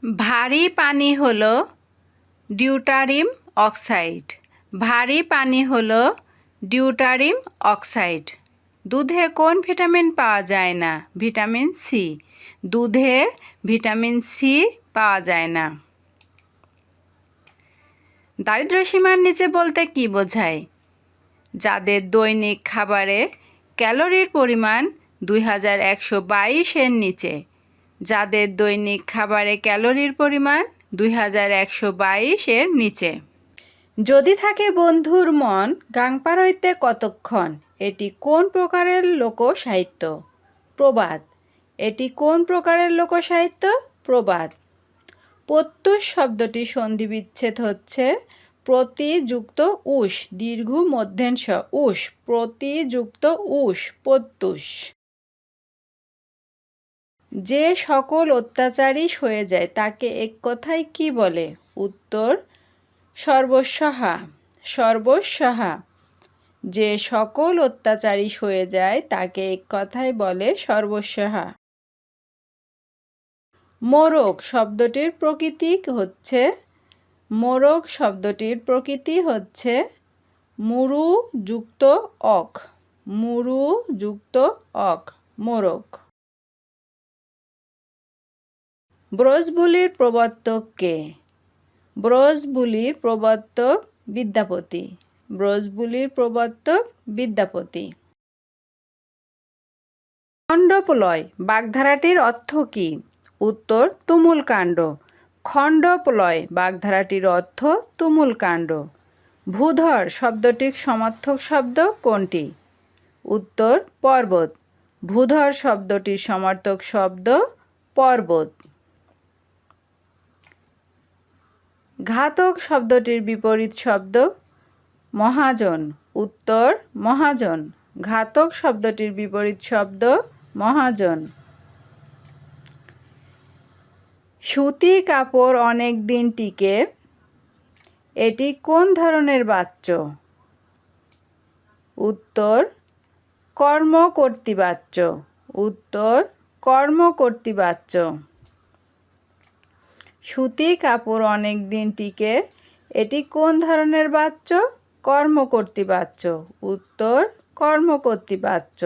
ভারী পানি হলো ডিউটারিয়াম অক্সাইড। ভারী পানি হলো ডিউটারিয়াম অক্সাইড। দুধে কোন ভিটামিন পাওয়া যায় না? Vitamin C. দুধে ভিটামিন সি পাওয়া যায় না। দারিদ্র্যসীমার নিচে বলতে কি বোঝায়? যাদের দৈনিক খাবারে ক্যালোরির পরিমাণ 2122-এর নিচে। যাদের দৈনিক খাবারে ক্যালোরির পরিমাণ 2122-এর নিচে। যদি থাকে বন্ধুর মন গাংপা রইতে কতক্ষণ। এটি কোন প্রকারের লোকসাহিত্য? প্রবাদ। এটি কোন প্রকারের লোকসাহিত্য? প্রবাদ। প্রত্যুষ শব্দটি সন্ধিবিচ্ছেদ হচ্ছে প্রতি যুক্ত উষ দীর্ঘ মধ্যাংশ উষ। প্রতি যুক্ত উষ প্রত্যুষ। যে সকল অত্যাচারী সয়ে যায় তাকে এক কথায় কি বলে? উত্তর সর্বস্বহা। সর্বস্বহা। যে সকল অত্যাচারী সয়ে যায় তাকে এক কথায় বলে সর্বস্বহা। মোরগ শব্দটির প্রকৃতি হচ্ছে মোরগ শব্দটির প্রকৃতি হচ্ছে মুরু যুক্ত অক। মুরু যুক্ত অক মোরগ। ব্রজবুলির প্রবর্তক কে? ব্রজবুলির প্রবর্তক বিদ্যাপতি। ব্রজবুলির প্রবর্তক বিদ্যাপতি। খণ্ডপ্রলয় বাগধারাটির অর্থ কী? উত্তর তুমুল কাণ্ড। খণ্ডপ্রলয় বাগধারাটির অর্থ তুমুল কাণ্ড। ভূধর শব্দটির সমার্থক শব্দ কোনটি? উত্তর পর্বত। ভূধর শব্দটির সমার্থক শব্দ পর্বত। ঘাতক শব্দটির বিপরীত শব্দ মহাজন। উত্তর মহাজন। ঘাতক শব্দটির বিপরীত শব্দ মহাজন। সুতি কাপড় অনেক দিন টিকে। এটি কোন ধরনের বাচ্য? উত্তর কর্মকর্তৃবাচ্য। উত্তর কর্মকর্তৃবাচ্য। সুতি কাপড় অনেক দিন টিকে। এটি কোন ধরনের বাচ্য? কর্মকর্তৃবাচ্য। উত্তর কর্মকর্তৃবাচ্য।